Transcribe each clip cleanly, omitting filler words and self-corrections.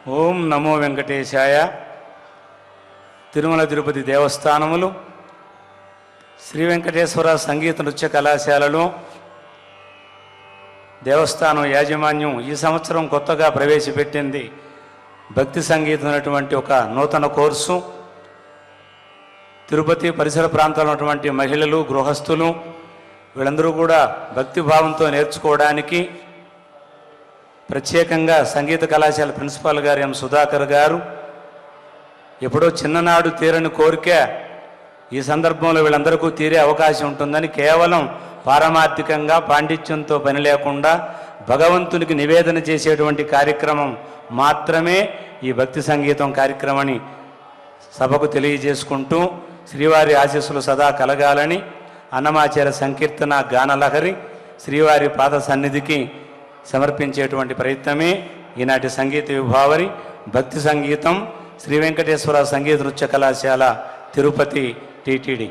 ఓం నమో వెంకటేశాయ. తిరుమల తిరుపతి దేవస్థానములు శ్రీ వెంకటేశ్వర సంగీత నృత్య కళాశాలలో దేవస్థానం యాజమాన్యం ఈ సంవత్సరం కొత్తగా ప్రవేశపెట్టింది భక్తి సంగీతం అనేటువంటి ఒక నూతన కోర్సు. తిరుపతి పరిసర ప్రాంతాల్లో ఉన్నటువంటి మహిళలు, గృహస్థులు వీళ్ళందరూ కూడా భక్తిభావంతో నేర్చుకోవడానికి ప్రత్యేకంగా సంగీత కళాశాల ప్రిన్సిపాల్ గారు ఎం సుధాకర్ గారు ఎప్పుడో చిన్ననాడు తీరని కోరిక ఈ సందర్భంలో వీళ్ళందరికీ తీరే అవకాశం ఉంటుందని కేవలం పారమార్థికంగా పాండిత్యంతో పని లేకుండా భగవంతునికి నివేదన చేసేటువంటి కార్యక్రమం మాత్రమే ఈ భక్తి సంగీతం కార్యక్రమాన్ని సభకు తెలియజేసుకుంటూ శ్రీవారి ఆశీస్సులు సదా కలగాలని అన్నమాచార్య సంకీర్తన గానలహరి శ్రీవారి పాద సన్నిధికి సమర్పించేటువంటి ప్రయత్నమే ఈనాటి సంగీత విభావరి భక్తి సంగీతం శ్రీ వెంకటేశ్వర సంగీత నృత్య కళాశాల తిరుపతి టిటిడి.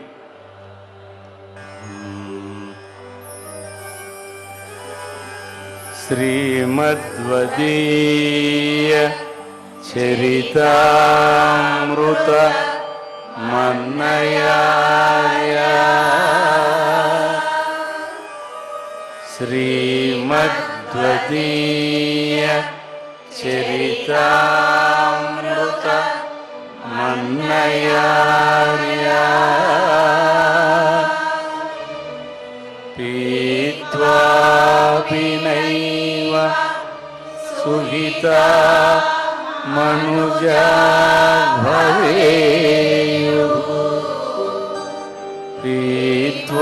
శ్రీమద్వదీయ చరితామృత మన్నయాయ శ్రీమద్వదీయ చరితామృత మన్నయాయ పీత్వాపి నైవ సుహితా మనుజా భవేయుః పీత్వాపి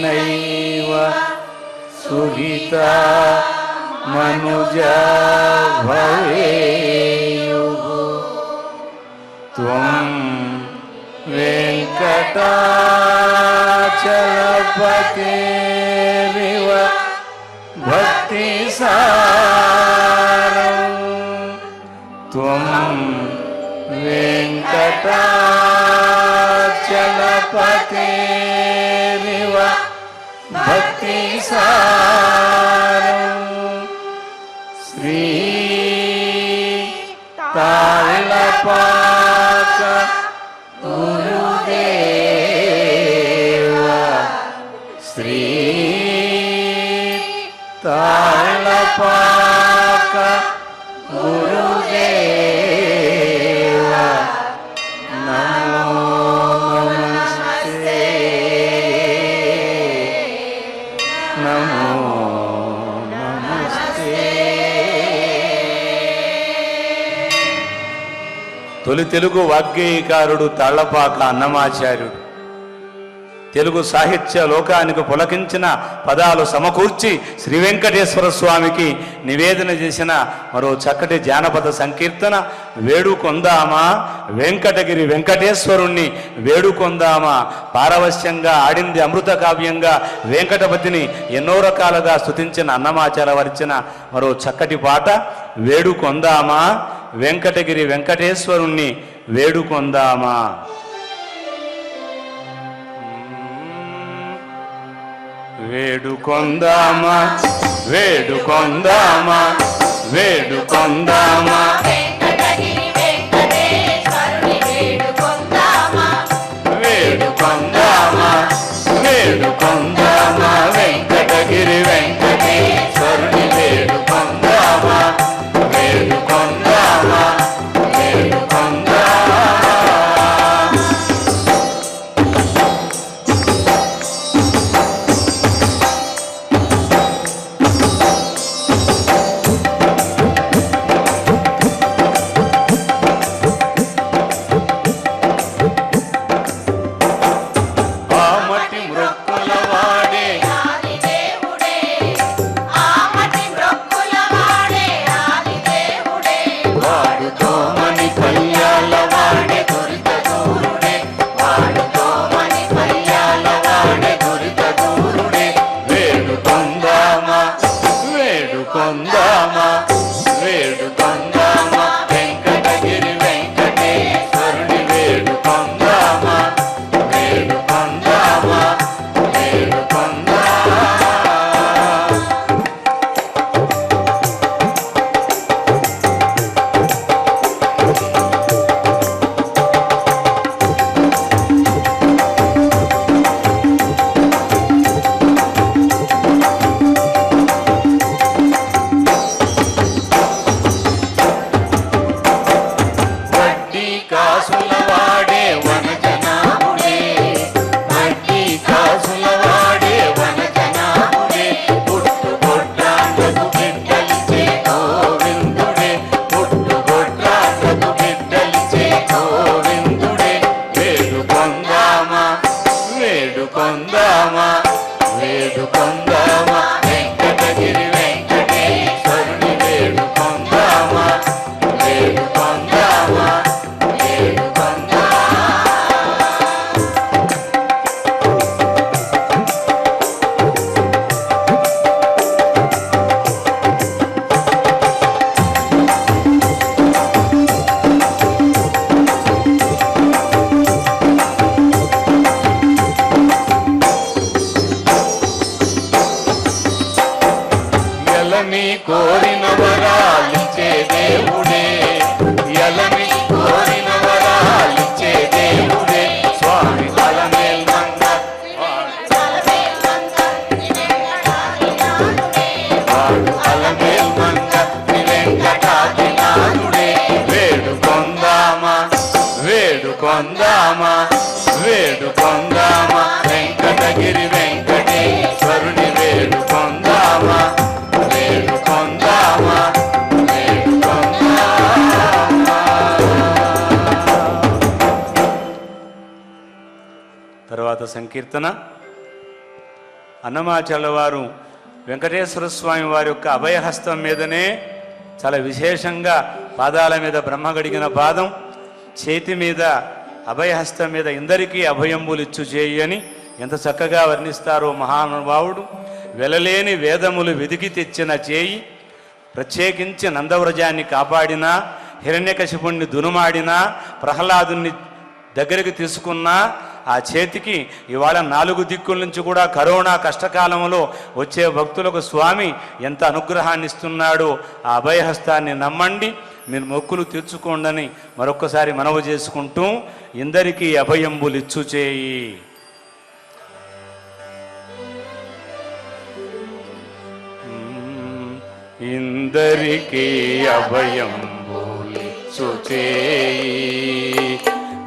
నైవ సుహితా మనుజా భవేయుః త్వం వెంకటాచలపతిరివ భక్తిసారం త్వం వెంకటాచలపతిరివ భక్తిసారం శ్రీ తాళపాక గురుదేవ శ్రీ తాళపాక గురుదేవ నమో నమస్తే నమో నమస్తే. తొలి తెలుగు వాగ్గేయకారుడు తాళ్లపాక అన్నమాచార్యుడు తెలుగు సాహిత్య లోకానికి పులకించిన పదాలు సమకూర్చి శ్రీ వెంకటేశ్వర స్వామికి నివేదన చేసిన మరో చక్కటి జానపద సంకీర్తన వేడుకొందామా వెంకటగిరి వెంకటేశ్వరుణ్ణి వేడుకొందామా. పారవశ్యంగా ఆడింది అమృత కావ్యంగా వెంకటపతిని ఎన్నో రకాలుగా స్తుతించిన అన్నమాచార్య వరిచిన మరో చక్కటి పాట వేడుకొందామా వెంకటగిరి వెంకటేశ్వరుణ్ణి వేడుకొందామా. వేడుకొందామా వేడుకొందామా వేడుకొందామా వేడుకొందామా వేడుకొందామా వెంకటగిరి వెంకటేశ్వరుని వేడుకొందామా వేడుకొందామా వేడుకొందామా. మృక్కుల వేడుకొందామా వేడుకొందామా వెంకటగిరి వెంకటేశ్వరుని వేడుకొందామా వేడుకొందామా వేడుకొందామా. ఎలమి కోరిన వరాలిచ్చే దేవుడే ఎలమి కోరిన వరాలిచ్చే దేవుడే స్వామి అలమేల్ మంగ వాడు అలమేల్ మంగ వెంకటాద్రినాథుడే వేడుకొందామా వేడుకొందామా వేడుకొందామా వెంకటగిరి వెంకటేశ్వరుని వేడుకొందామా వేడుకొందామా వేడుకొందామా. తర్వాత సంకీర్తన. అన్నమాచార్యుల వారు వెంకటేశ్వర స్వామి వారి యొక్క అభయహస్తం మీదనే చాలా విశేషంగా పాదాల మీద బ్రహ్మ గడిగిన పాదం, చేతి మీద అభయహస్తం మీద ఇందరికీ అభయంబులు ఇచ్చు చేయి అని ఎంత చక్కగా వర్ణిస్తారో మహానుభావుడు. వెలలేని వేదములు వెదికి తెచ్చిన చేయి, ప్రత్యేకించి నందవ్రజాన్ని కాపాడినా, హిరణ్యకశిపుణ్ణి దునుమాడినా, ప్రహ్లాదుని దగ్గరికి తీసుకున్నా ఆ చేతికి ఇవాళ 4 దిక్కుల నుంచి కూడా కరోనా కష్టకాలంలో వచ్చే భక్తులకు స్వామి ఎంత అనుగ్రహాన్ని ఇస్తున్నాడో ఆ అభయహస్తాన్ని నమ్మండి, మీరు మొక్కులు తీర్చుకోండి మరొక్కసారి మనవి చేసుకుంటూ ఇందరికీ అభయంబులిచ్చు చేయి. ఇందరికీ అభయంబులిచ్చు చేయి,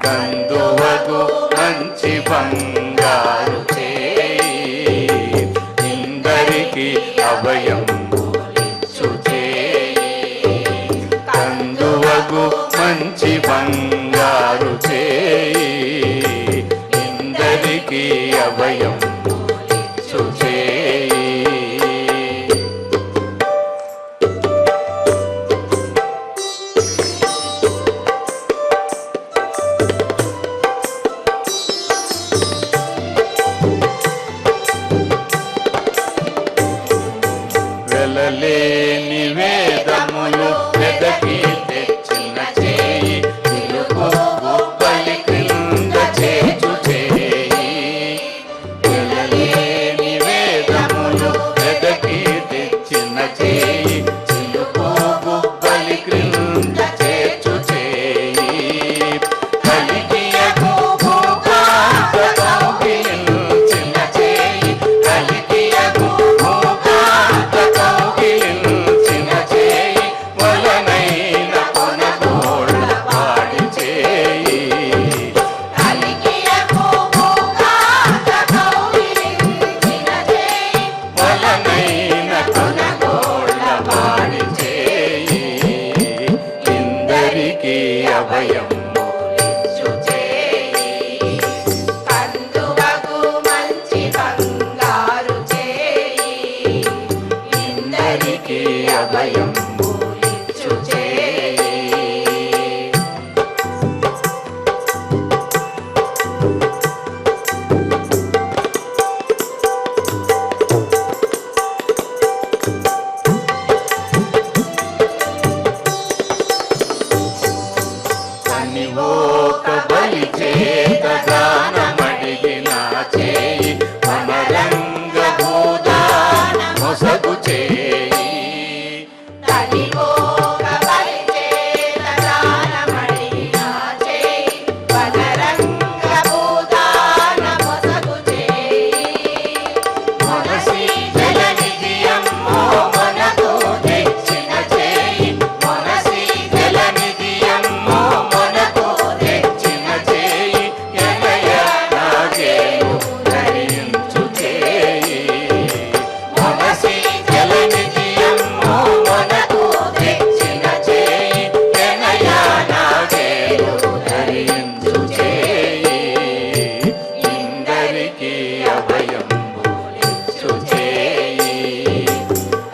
కందువగు మంచి బంగారు చేయి. ఇందరికీ అభయంబులిచ్చు చేయి, కందువగు మంచి బంగారు చేయి. ఇందరికీ అభయంబులిచ్చు చేయి. వెలలేని వేదములు వెదకి తెచ్చిన చేయి, తెలుగు గొప్పలి క్రింద చేచు చేయి. అభయంబులిచ్చు చేయి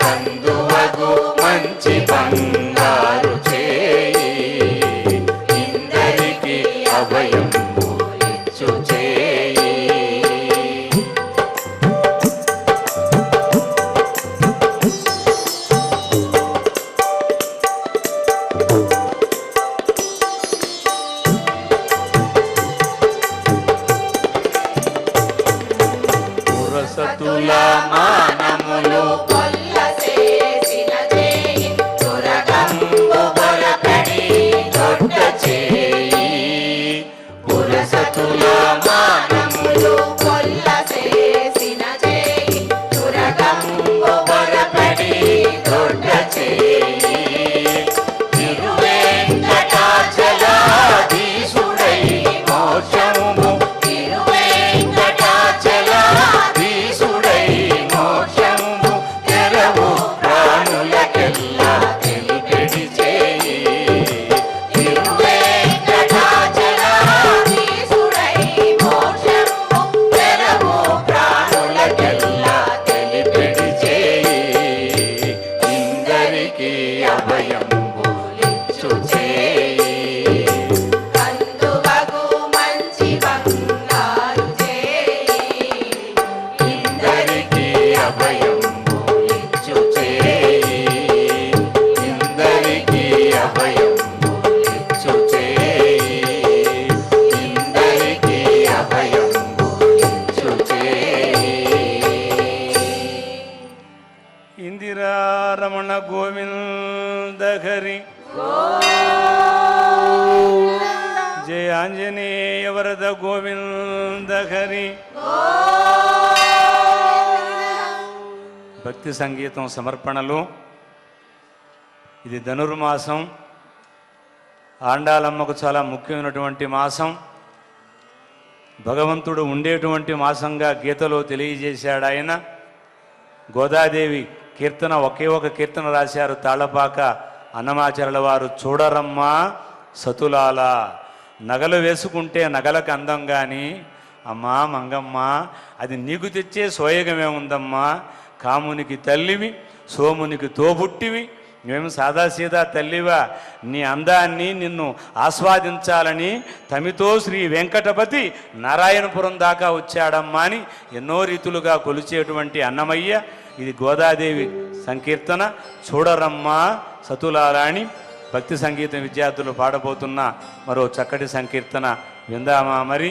కందువగు మంచి బంగారు చేయి ఇందరికి అభయంబులిచ్చు చేయి. పురసతుల మానములు కొల్లసేసిన చేయి దురగంబు బరకడి దొడ్డ చేయి పురసతుల మానములు కొల్లసేసిన చేయి దురగంబు బరకడి దొడ్డ చేయి తిరువేంకటాచలాధీశుడై మోక్షము తిరువేంకటాచలాధీశుడై మోక్షము తెరవు ప్రాణులకెల్లా తెలిపెడి చేయి తిరువేంకటాచలాధీశుడై మోక్షము తెరవు ప్రాణులకెల్లా తెలిపెడి చేయి ఇందరికీ అభయంబులిచ్చు చేయి కందువగు మంచి బంగారు చేయి ఇందరికీ అభయంబులిచ్చు చేయి ఇందరికీ అభయంబులిచ్చు చేయి ఇందరికీ అభయంబులిచ్చు చేయి. ఇందిరారమణ గోవింద హరి జయ ఆంజనేయ వరద గోవింద హరి. భక్తి సంగీతం సమర్పణలు. ఇది ధనుర్మాసం, ఆండాలమ్మకు చాలా ముఖ్యమైనటువంటి మాసం, భగవంతుడు ఉండేటువంటి మాసంగా గీతలో తెలియజేశాడు ఆయన. గోదాదేవి కీర్తన ఒకే ఒక కీర్తన రాశారు తాళపాక అన్నమాచార్యుల వారు. చూడరమ్మా సతులాల, నగలు వేసుకుంటే నగలకు అందం కానీ అమ్మా మంగమ్మ అది నీకు తెచ్చే సోయగమే ఉందమ్మా. కామునికి తల్లివి, సోమునికి తోబుట్టివి, మేము సాదాసీదా తల్లివా, నీ అందాన్ని నిన్ను ఆస్వాదించాలని తమితో శ్రీ వెంకటపతి నారాయణపురం దాకా వచ్చాడమ్మా అని ఎన్నో రీతులుగా కొలిచేటువంటి అన్నమయ్య. ఇది గోదాదేవి సంకీర్తన. చూడరమ్మా సతులారాణి. భక్తి సంగీతం విద్యార్థులు పాడబోతున్న మరో చక్కటి సంకీర్తన విందామా మరి.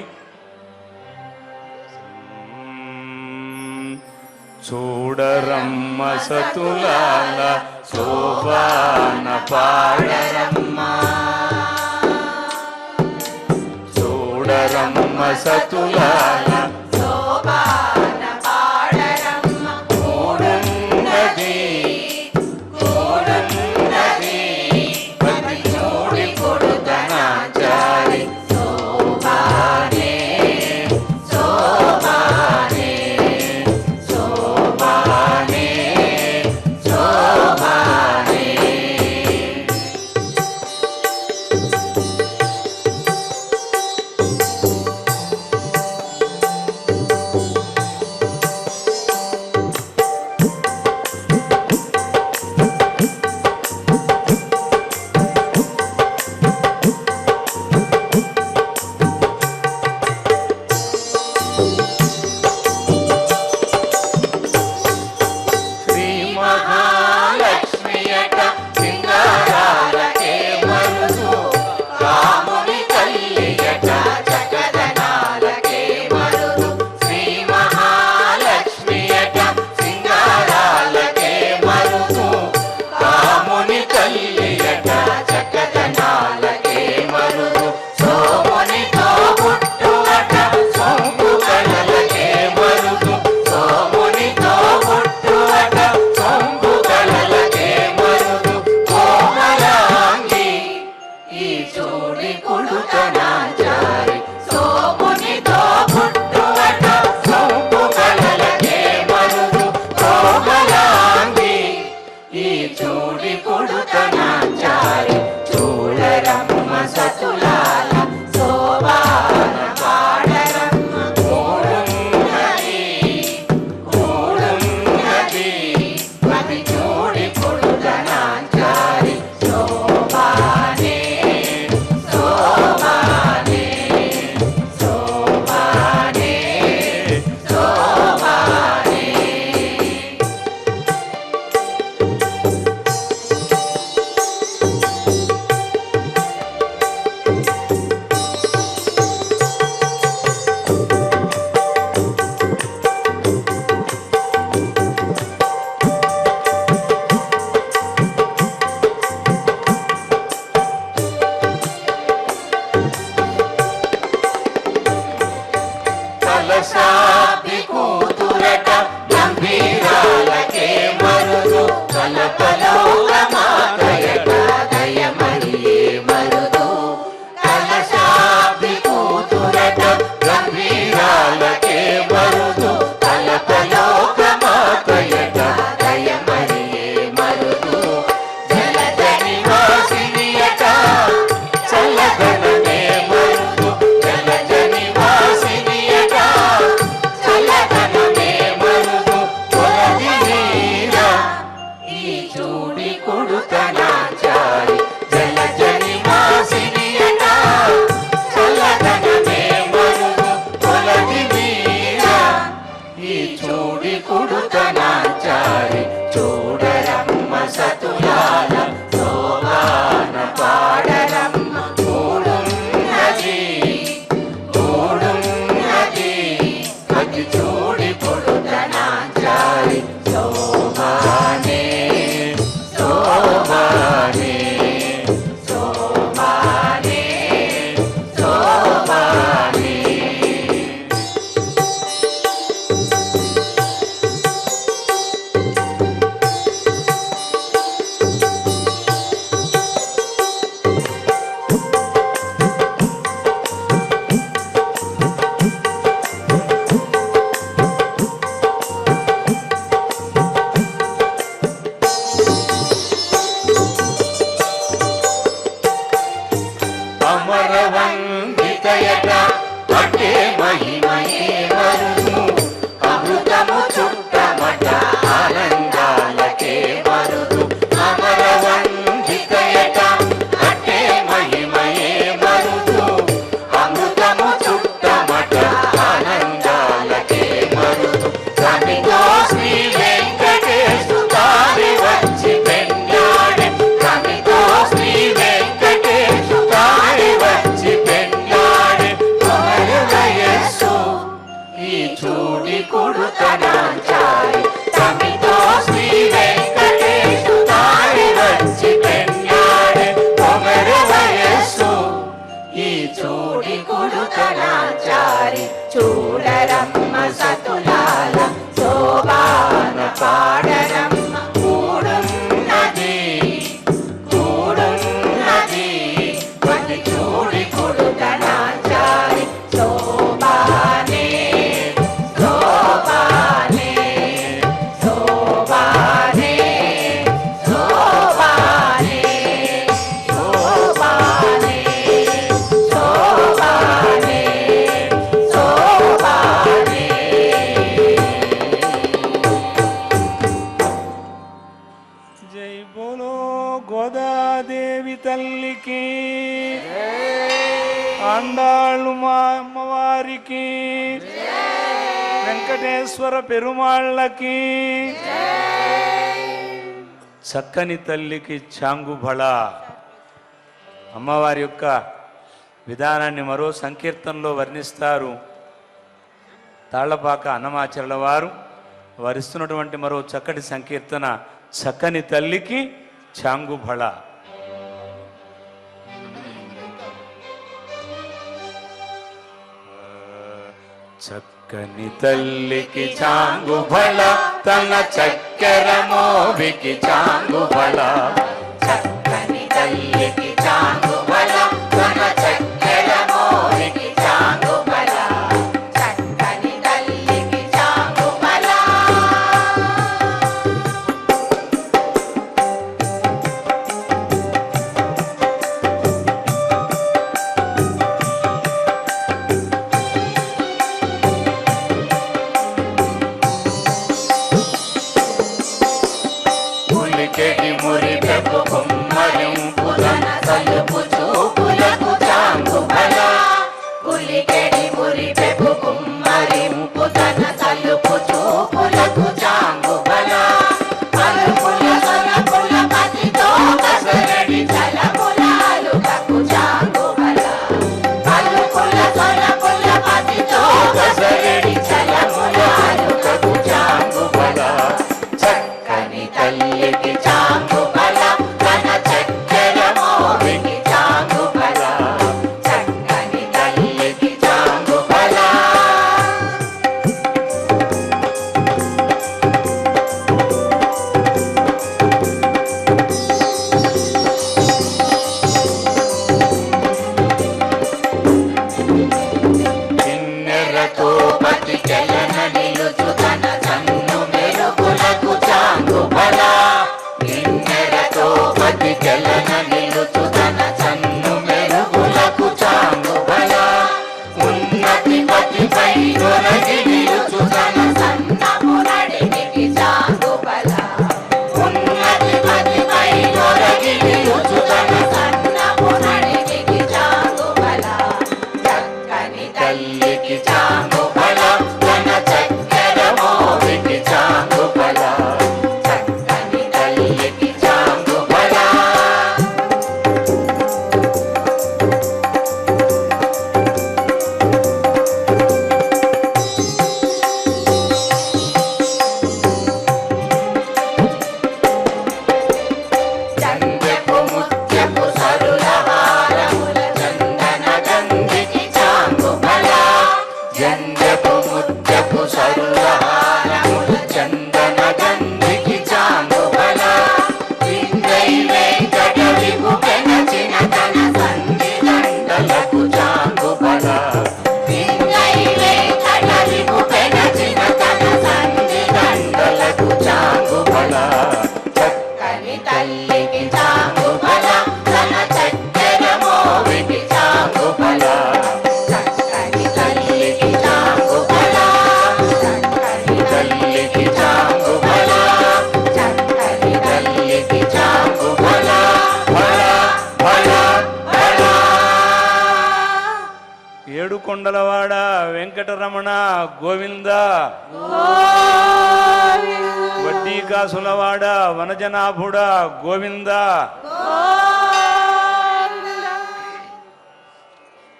చూడరమ్మ సతులాల శోభాన పాడరమ్మ, చూడరమ్మ సతులాల శోభాన పాడరమ్మ కూడున్నది కూడున్నది పతి చూడి కొడుతనాచారి శోభానే శోభానే శోభానే శోభానే. ఈ చూడి కుడుతనాచారి చూడరమ్మ సతులాల శోభాన పాడరమ్మ మూడున్నది అతి చూడి కుడుతనాచారి శోభానే శోభానే శోభానే శోభానే. అమరవందితయట అటే మహిమయే మరును అమృతము చుట్టమట ఆనందాలకే మరుదు. అమరవందితయట అటే మహిమయే మరుదు అమృతము చుట్టమట ఆనందాలకే మరుదు. కమితో శ్రీ వెంకటేశు తారి వచ్చి పెన్నాడే కమితో శ్రీ వెంకటేశు తారి వచ్చి పెన్నాడే కొమరు వయస్సు ఈ చూడి కుడుతనాచారి కమితో శ్రీ వెంకటేశు తారి వచ్చి పెన్నాడే కొమరు వయస్సు ఈ చూడి కుడుతనాచారి చూడరమ్మ సతులాల శోభాన పాడరమ్మ కూడున్నది పది చూడి కుడుతనాచారి శోభానే శోభానే శోభానే శోభానే శోభానే శోభానే శోభానే. జై బోలో గోదాదేవి తల్లికి ఆండాళ్ళు మా అమ్మవారికి వెంకటేశ్వర పెరుమాళ్ళకి చక్కని తల్లికి చాంగుబళ. అమ్మవారి యొక్క విధానాన్ని మరో సంకీర్తనలో వర్ణిస్తారు తాళ్లపాక అన్నమాచరణ వారు. వరిస్తున్నటువంటి మరో చక్కటి సంకీర్తన చక్కని తల్లికి చాంగుబళ. చక్కని తల్లికి చాంగుబళ తన చక్కెర మోవికి చాంగుబళ. చక్కని తల్లికి చాంగుబళ తన చక్కెర మోవికి చాంగుబళ. చక్కని తల్లికి చాంగుబళ. ములికెడి మురి పెప్పు కుమ్మరింపుదన తలుపు ఏడుకొండలవాడ వెంకటరమణ గోవింద, వడ్డీ కాసులవాడ వనజనాభుడ గోవింద.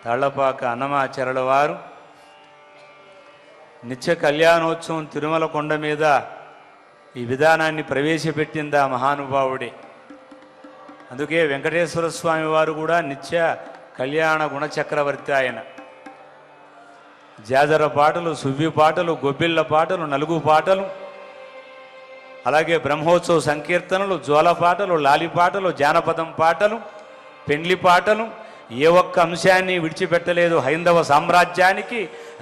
తాళ్లపాక అన్నమాచార్యుల వారు నిత్య కళ్యాణోత్సవం తిరుమల కొండ మీద ఈ విధానాన్ని ప్రవేశపెట్టింది ఆ మహానుభావుడే. అందుకే వెంకటేశ్వర స్వామి వారు కూడా నిత్య కళ్యాణ గుణచక్రవర్తి. ఆయన జాజర పాటలు, సువ్వి పాటలు, గొబ్బిళ్ళ పాటలు, నలుగు పాటలు, అలాగే బ్రహ్మోత్సవ సంకీర్తనలు, జోల పాటలు, లాలి పాటలు, జానపదం పాటలు, పెండ్లి పాటలు, ఏ ఒక్క అంశాన్ని విడిచిపెట్టలేదు. హైందవ సామ్రాజ్యానికి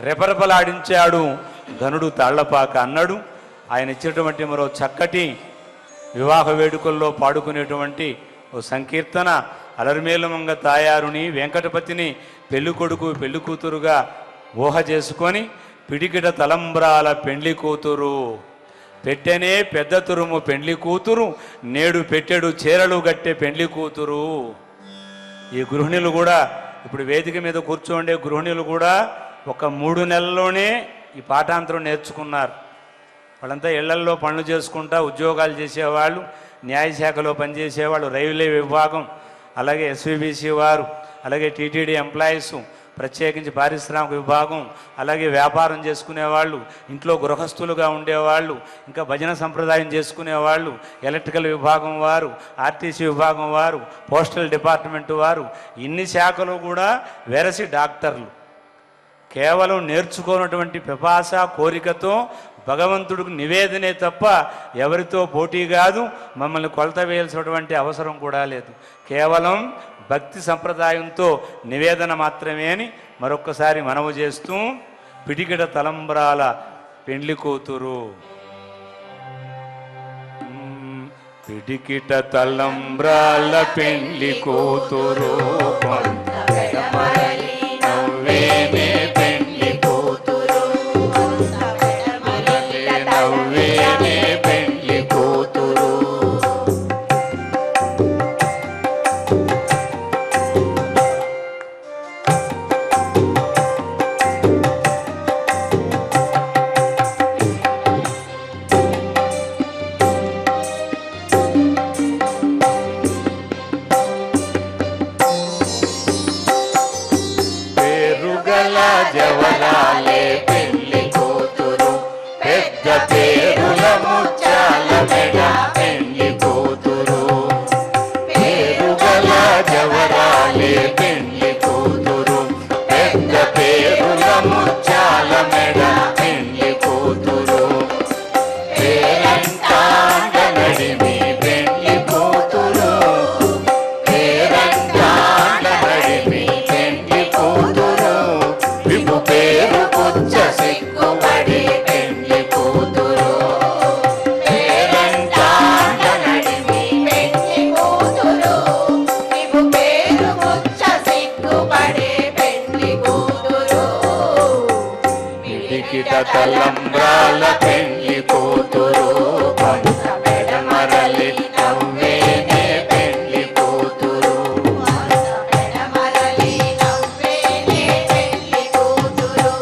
రెపరెపలాడించాడు ఘనుడు తాళ్లపాక అన్నడు. ఆయన ఇచ్చినటువంటి మరో చక్కటి వివాహ వేడుకల్లో పాడుకునేటువంటి ఓ సంకీర్తన, అలర్మేలమంగ తాయారుని వెంకటపతిని పెళ్లి కొడుకు పెళ్లి కూతురుగా ఊహ చేసుకొని, పిడికిట తలంబ్రాల పెండ్లి కూతురు పెట్టెనే పెద్ద తురుము పెండ్లి కూతురు, నేడు పెట్టెడు చీరలు గట్టె పెండ్లి కూతురు. ఈ గృహిణులు కూడా ఇప్పుడు వేదిక మీద కూర్చోండే గృహిణులు కూడా ఒక 3 నెలల్లోనే ఈ పాఠాంతరం నేర్చుకున్నారు. వాళ్ళంతా ఇళ్లల్లో పనులు చేసుకుంటా ఉద్యోగాలు చేసేవాళ్ళు, న్యాయశాఖలో పనిచేసేవాళ్ళు, రైల్వే విభాగం, అలాగే ఎస్విబిసి వారు, అలాగే టీటీడీ ఎంప్లాయీస్, ప్రత్యేకించి పారిశ్రామిక విభాగం, అలాగే వ్యాపారం చేసుకునేవాళ్ళు, ఇంట్లో గృహస్థులుగా ఉండేవాళ్ళు, ఇంకా భజన సంప్రదాయం చేసుకునేవాళ్ళు, ఎలక్ట్రికల్ విభాగం వారు, ఆర్టీసీ విభాగం వారు, పోస్టల్ డిపార్ట్మెంట్ వారు, ఇన్ని శాఖలు కూడా వెరసి డాక్టర్లు. కేవలం నేర్చుకున్నటువంటి పిపాస కోరికతో భగవంతుడికి నివేదనే తప్ప ఎవరితో పోటీ కాదు, మమ్మల్ని కొలత వేయాల్సినటువంటి అవసరం కూడా లేదు. కేవలం భక్తి సంప్రదాయంతో నివేదన మాత్రమే అని మరొక్కసారి మనవి చేస్తూ, పిడికిట తలంబ్రాల పెండ్లి కూతురు, పిడికిట తలంబ్రాల పెండ్లి కూతురు, నవ్వేనే పెండ్లి కూతురు, నవ్వేనే పెండ్లి కూతురు. జవరాలే పెళ్లి కూతురు, పెద్ద పేరుల ముత్యాల మెడ పెళ్లి కూతురు, పేరుగల జవరాలే పెళ్లి కూతురు, పెద్ద పేరుల ముత్యాల మెడ పెళ్లి కూతురు, పేరంటాండ నడిమి పెళ్లి కూతురు, పేరంటాండ నడిమి పెళ్లి కూతురు, విభు పేరు పుచ్చ సిగ్గుబడి పెండ్లి కూతురు, పేరంటాండ నడిమి పెండ్లి కూతురు, విభు పేరు పుచ్చ సిగ్గుబడి పెండ్లి కూతురు, పిడికిట తలంబ్రాల పెండ్లి కూతురు, కొంత పెడమరలి నవ్వేనే పెండ్లి కూతురు, పెడమరలి నవ్వేనే పెండ్లి కూతురు.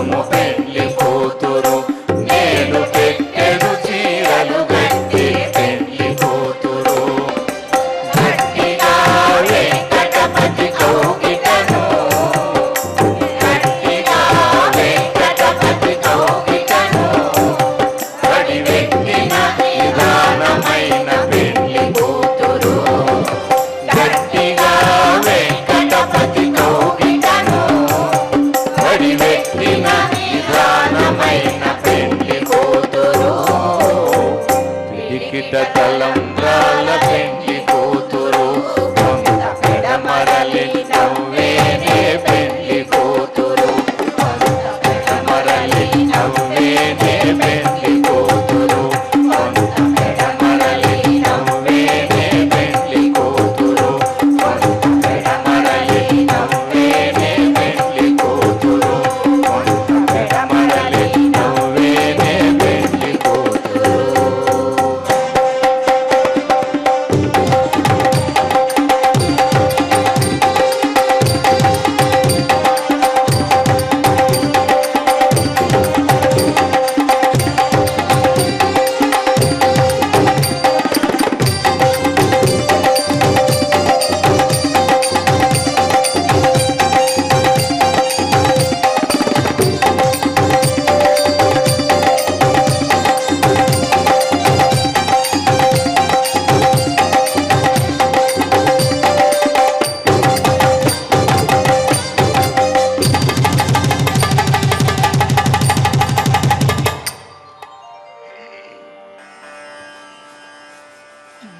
నడుము పెళ్లి కూతురు నేను పెట్టెడు చీరలు గట్టి పెళ్లి కూతురు గట్టిగా వెంకటపతి కౌగిటను గట్టిగా వెంకటపతి కౌగిటను పడి వెక్కిన నిదానమైన పెళ్లి కూతురు గట్టిగా వెంకటపతి కౌగిటను పడి వెక్కిన నిదానమైన పెళ్లి కూతురు పిడికిట తలంబ్రాల పెళ్లి కూతురు కొంత పెడమరలి నవ్వేనే పెళ్లి కూతురు కొంత పెడమరలి నవ్వేనే పెళ్లి కూతురు కొంత పెడమరలి నవ్వేనే పెళ్లి కూతురు కొంత పెడమరలి నవ్వేనే పెళ్లి కూతురు కొంత పెడమరలి నవ్వేనే పెళ్లి కూతురు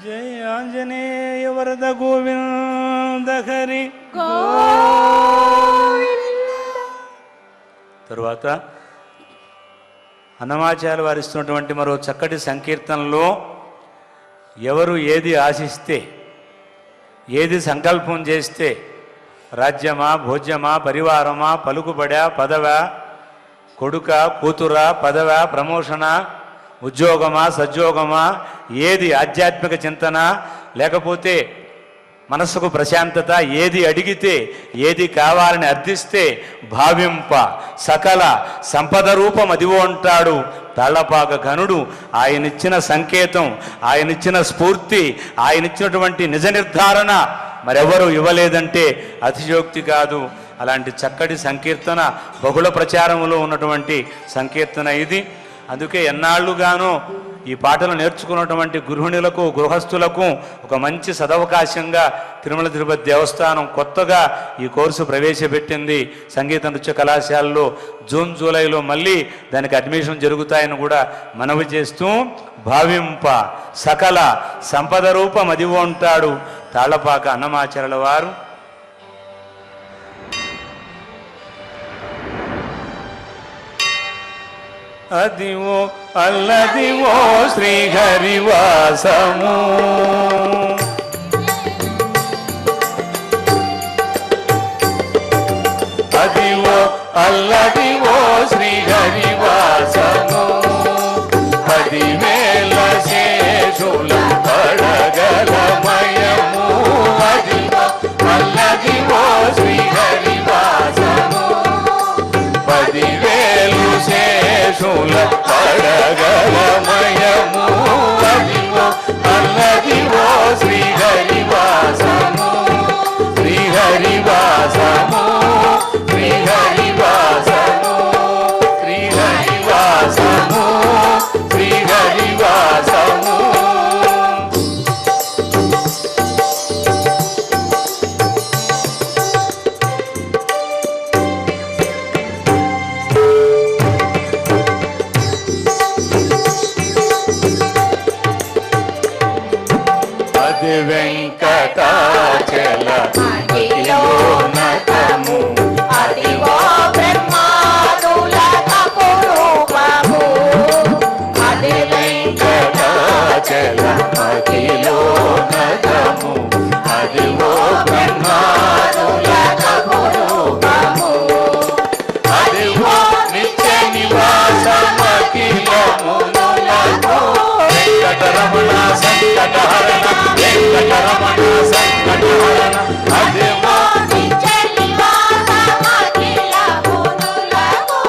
జయ ఆంజనేయ వరద గోవింద హరి తరువాత అన్నమాచార్య వారు ఇస్తున్నటువంటి మరో చక్కటి సంకీర్తనలో ఎవరు ఏది ఆశిస్తే ఏది సంకల్పం చేస్తే రాజ్యమా భోజ్యమా పరివారమా పలుకుబడా పదవా కొడుక కూతురా పదవా ప్రమోషనా ఉద్యోగమా సద్యోగమా ఏది ఆధ్యాత్మిక చింతన లేకపోతే మనస్సుకు ప్రశాంతత ఏది అడిగితే ఏది కావాలని అర్థిస్తే భావింప సకల సంపద రూపం అదివో అంటాడు తాళ్లపాక ఘనుడు. ఆయనిచ్చిన సంకేతం, ఆయనిచ్చిన స్ఫూర్తి, ఆయనిచ్చినటువంటి నిజ నిర్ధారణ మరెవరూ ఇవ్వలేదంటే అతిశయోక్తి కాదు. అలాంటి చక్కటి సంకీర్తన బహుళ ప్రచారంలో ఉన్నటువంటి సంకీర్తన ఇది. అందుకే ఎన్నాళ్ళుగానో ఈ పాటలు నేర్చుకున్నటువంటి గృహిణులకు గృహస్థులకు ఒక మంచి సదవకాశంగా తిరుమల తిరుపతి దేవస్థానం కొత్తగా ఈ కోర్సు ప్రవేశపెట్టింది. సంగీత నృత్య కళాశాలలో జూన్ జూలైలో మళ్ళీ దానికి అడ్మిషన్ జరుగుతాయని కూడా మనవి చేస్తూ భావింప సకల సంపద రూపం అదివో అంటాడు తాళ్లపాక అన్నమాచార్యుల వారు. అదివో అల్లదివో శ్రీహరివాసము అదివో అల్లదివో శ్రీహరివాసము 10,000 శేషుల పడగలమయము అదివో అల్లదివో శ్రీహరివాసము 10,000 శేషుల పడగలమయము అదివో అల్లదివో శ్రీహరివాసము శ్రీహరివాసము శ్రీహరివాసము శ్రీహరివాసము శ్రీహరివాసము. అది వెంకటాచల అఖిలోన్నతము అదివో బ్రహ్మాదుల తపోరూపము అది వెంకటాచల అఖిలోన్నతము అదివో బ్రహ్మాదుల తపోరూపము అదివో నిత్య నివాసమఖిలమునులకు వెంకటరమణ సంకటహరణ వెంకటరమణ సంకటహరణ అదివో నిత్య నివాసమఖిలమునులకు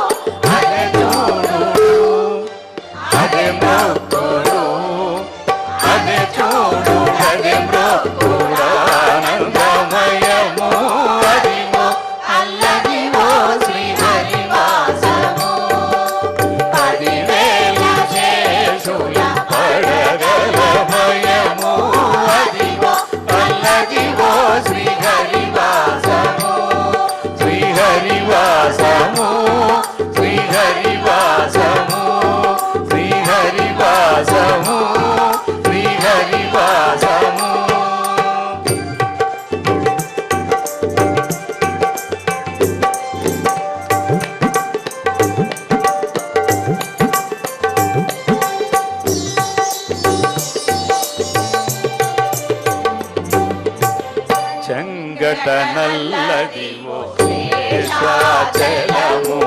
ముంగిట నల్లదివో శేషాచలము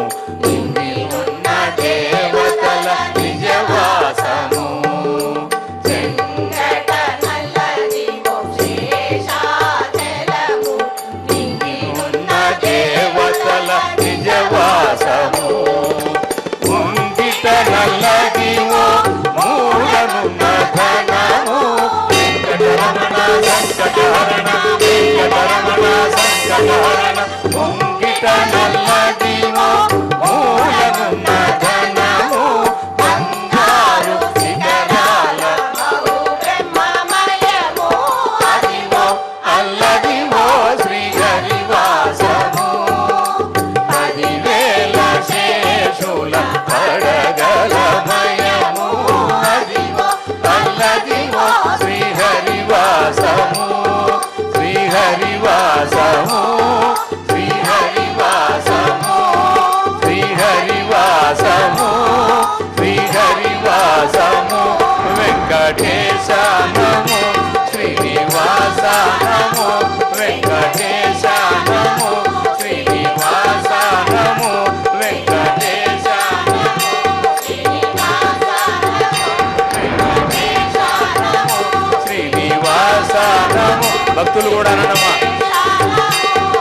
నిండి ఉన్న దేవతల నిజవాసము చెంగట నల్లదివో శేషాచలము నిండి ఉన్న దేవతల నిజవాసము ముంగిట నల్లదివో మూలనున్న ధనము వెంకటరమణ సంకటహరణ వెంకటరమణ సంకటహరణ ముంగిట నల్లదివో మూలనున్న ధనము బంగారు శిఖరాల బ్రహ్మమయము అదివో అల్లదివో శ్రీహరివాసము 10,000 శేషుల పడగలమయము అదివో అల్లదివో శ్రీహరివాసము శ్రీహరివాసము శ్రీహరివాసము శ్రీహరివాసము శ్రీహరివాసము వెంకటేశానము శ్రీనివాసానము వెంకటేశానము శ్రీనివాసానము వెంకటేశానము శ్రీనివాసానము భక్తులు కూడా అనమ్మా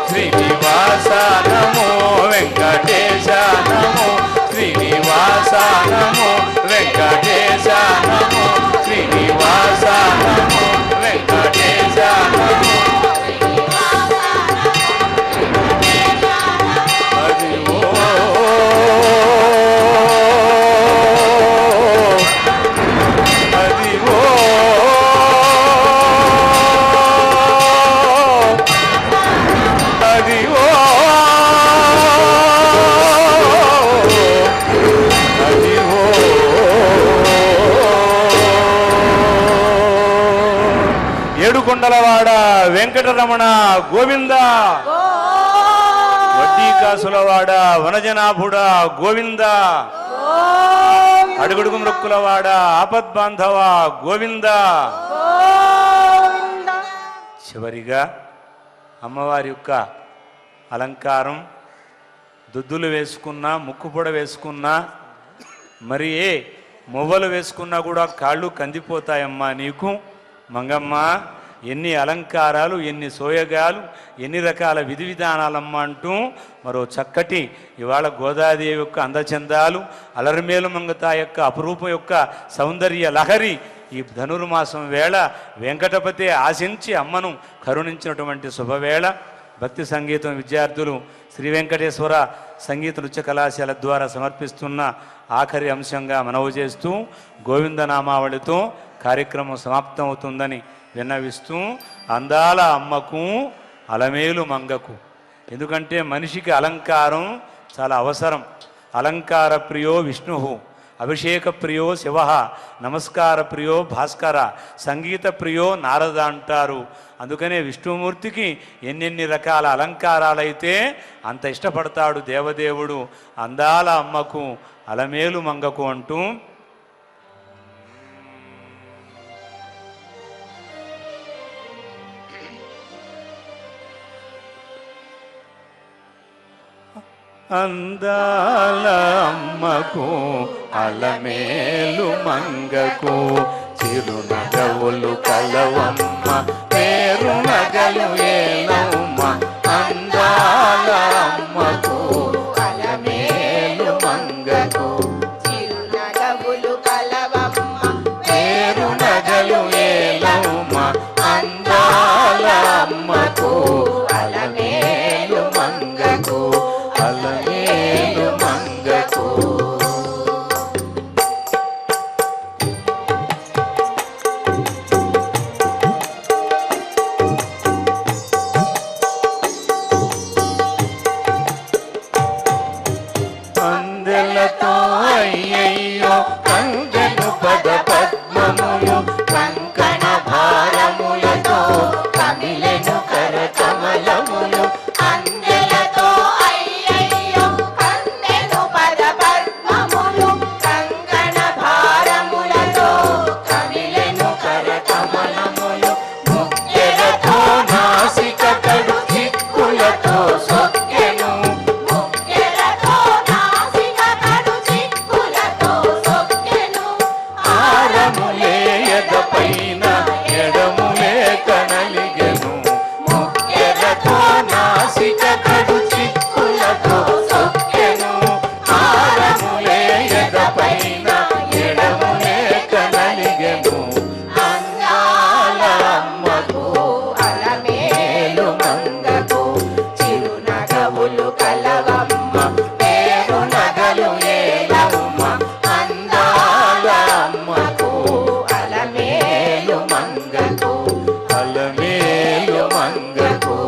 శ్రీనివాసానము వెంకటేశానము శ్రీనివాసానము వెంకటేశానము శ్రీనివాసానము వెంకటేశానము అదివో అదివో అదివో అదివో ఏడుకొండలవాడ వెంకటరమణ గోవింద వడ్డీ కాసులవాడ వనజనాభుడ గోవింద అడుగడుగు మృక్కులవాడ ఆపద్బాంధవ గోవింద చివరిగా అమ్మవారి యొక్క అలంకారం దుద్దులు వేసుకున్నా ముక్కుపొడ వేసుకున్నా మరి ఏ మువ్వలు వేసుకున్నా కూడా కాళ్ళు కందిపోతాయమ్మా నీకు మంగమ్మ ఎన్ని అలంకారాలు ఎన్ని సోయగాలు ఎన్ని రకాల విధి విధానాలమ్మ అంటూ మరో చక్కటి ఇవాళ గోదాదేవి యొక్క అందచందాలు అలరిమేలు మంగత యొక్క అపురూపం యొక్క సౌందర్య లహరి ఈ ధనుర్మాసం వేళ వెంకటపతి ఆశించి అమ్మను కరుణించినటువంటి శుభవేళ భక్తి సంగీతం విద్యార్థులు శ్రీ వెంకటేశ్వర సంగీత నృత్య కళాశాల ద్వారా సమర్పిస్తున్న ఆఖరి అంశంగా మనవి చేస్తూ గోవిందనామావళితో కార్యక్రమం సమాప్తం అవుతుందని విన్నవిస్తూ అందాల అమ్మకు అలమేలు మంగకు ఎందుకంటే మనిషికి అలంకారం చాలా అవసరం అలంకార ప్రియో విష్ణు అభిషేక ప్రియో శివ నమస్కార ప్రియో భాస్కర సంగీత ప్రియో నారద అంటారు అందుకనే విష్ణుమూర్తికి ఎన్నెన్ని రకాల అలంకారాలైతే అంత ఇష్టపడతాడు దేవదేవుడు అందాల అమ్మకు అలమేలు మంగకు అంటూ అందాల అమ్మకు అలమేలు మంగకు చిరునగవులు కలవమ్మ పేరు నగలు ఏలమ్మ అందాల అమ్మకు అలమేలు మంగకు చిరునగవులు కలవమ్మ పేరు నగలు ఏలమ్మ అందాల అమ్మకు అలమేలు మంగకు అలమేలు మంగకు అందెలతో అయ్యయ్యో కంగను పద పద్మములు కంకణ భారములతో కమిలెను కరకమలములు అందెలతో అయ్యయ్యో కందెను పద పద్మములు కంకణ భారములతో కమిలెను కరకమలములు ముక్కెరతో నాసిక కడు పైన ఎడము లేక నలిగెను అందాల అమ్మకు అలమేలు మంగకు చిరునగవులు కలవమ్మ పేరు నగలు ఏలమ్మ అందాల అమ్మకు అలమేలు మంగకు అలమేలు మంగకు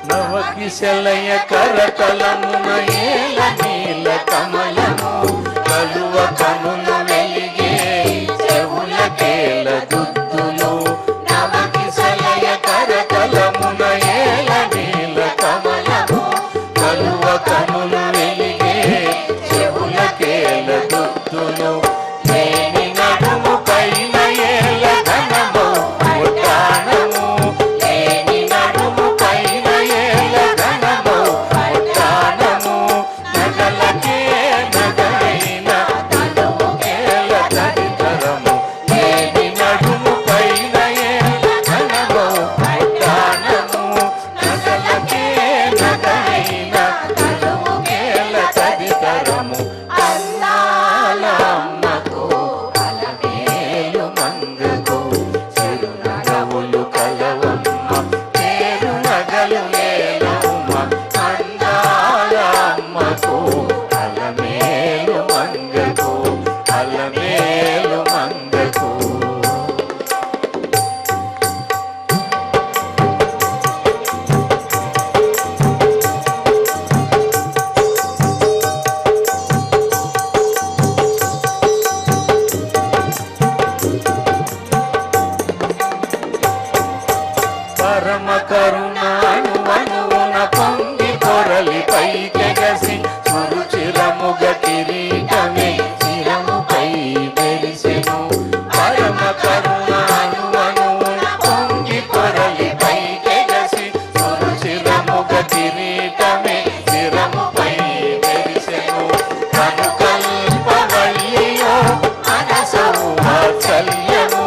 నవకిశలయ కరతలమున ఏల నీల కమలము కలువ కనులు వెలిగే చెవులకేల దుద్దులు నవకిశలయ కరతలమున ఏల నీల కమలము కలువ కనులు వెలిగే చెవులకేల దుద్దులు లేని నడుము పైన ఏల ధనము ఉద్దానము లేని నడుము పైన ఏల ధనము ఉద్దానము నగలకే నగలైన నడుముకేల తదితరము లేని నడుము పైన ఏల ధనము ఉద్దానము నగలకే నగలైన నడుముకేల తదితరము అందాల అమ్మకు అలమేలు మంగకు చిరునగవులు కలవమ్మ పేరు నగలు ఏలమ్మ అందాల అమ్మకు అలమేలు మంగకు అలమేలు మంగకు పరమ కరుణాను అనువున పొంగి పొరలి పైకెగసి సురుచిరముగ కిరీటమే చిరముపై మెరిసెను పరమ కరుణాను అనువున పొంగి పొరలి పైకెగసి సురుచిరముగ కిరీటమే చిరముపై మెరిసెను కనుకల్పవల్లియో మనసవు వాత్సల్యము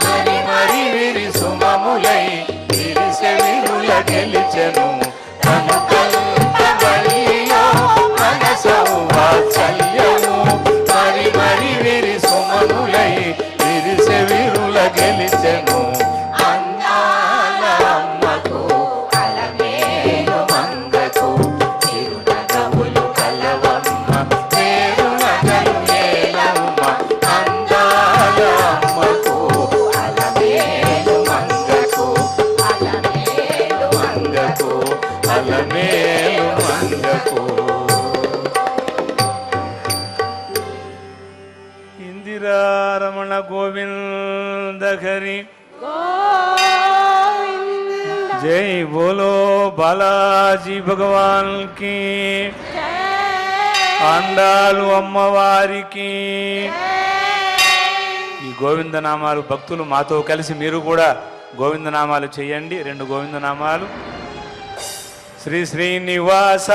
మరి మరి విరిసుమములై విరిసె విరుల గెలిచెను కనుకల్పవల్లియో మనసవు వాత్సల్యము మరి మరి విరిసుమములై విరిసె విరుల గెలిచెను అందాల అమ్మకు అలమేలు మంగకు చిరునగవులు కలవమ్మ పేరు నగలు ఏలమ్మ అందాల అమ్మకు అలమేలు మంగకు అలమేలు మంగకు అలమేలు మంగకు ఇందిరారమణ గోవింద హరి జై బోలో బాలాజీ భగవాన్ కి ఆండాలు అమ్మవారికి ఈ గోవిందనామాలు భక్తులు మాతో కలిసి మీరు కూడా గోవిందనామాలు చేయండి 2 గోవిందనామాలు శ్రీ శ్రీనివాస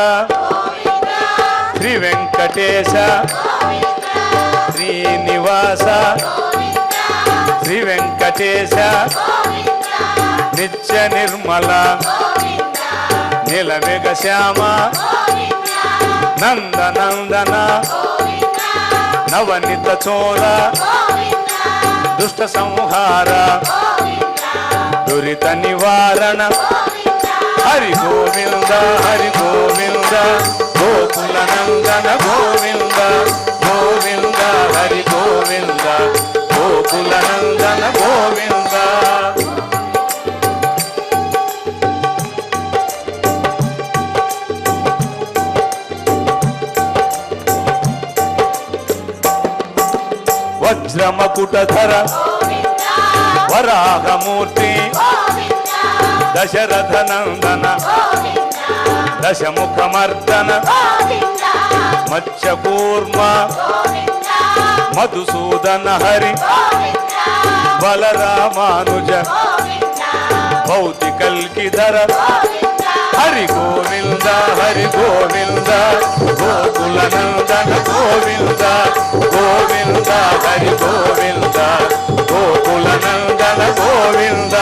శ్రీ వెంకటేశ శ్రీనివాస శ్రీ వెంకటేశ నిత్య నిర్మల నిలమెగ శ్యామ నందనందన నవనిత చోర దుష్ట సంహార దురిత నివారణ హరి గోవింద గోకుల నందన గోవింద గోవింద హరి గోవింద గోకుల నందన గోవింద వజ్రమకుటధర వరాహమూర్తి దశరథ నందన దశముఖమర్దన మత్స్యకూర్మ మధుసూదన హరి బలరామానుజ భౌతి కల్కిధర హరి గోవింద హరి గోవింద గోకుల నందన గోవింద గోవింద హరి గోవింద గోకుల నందన గోవింద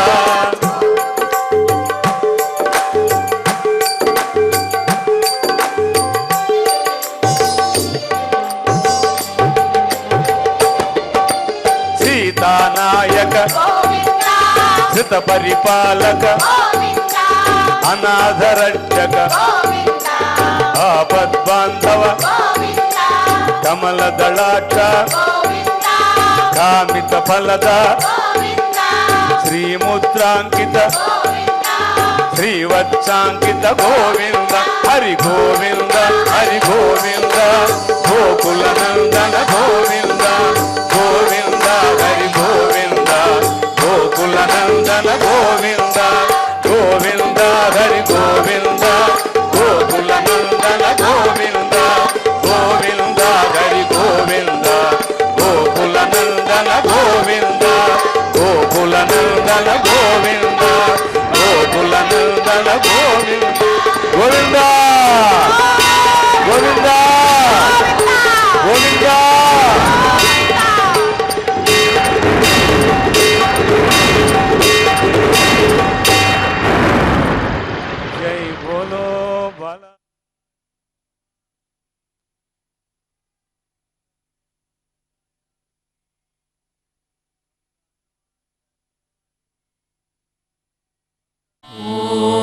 సీతానాయక ధృత పరిపాలక అనాథ రక్షక ఆపద్బాంధవ కమల దళాక్ష కామిత ఫలద శ్రీముద్రాంకిత శ్రీవత్సాంకిత గోవింద హరి గోవింద హరి గోవింద గోకుల నందన గోవింద గోవింద హరి గోవింద గోకుల నందన గోవింద గోవింద హరి గోవింద గోకుల నందన గోవింద గోవింద హరి గోవింద గోకుల నందన గోవింద గోకుల నందన గోవింద గోకుల నందన గోవింద గోవింద గోవింద గోవింద జై బోలో బాల ఓ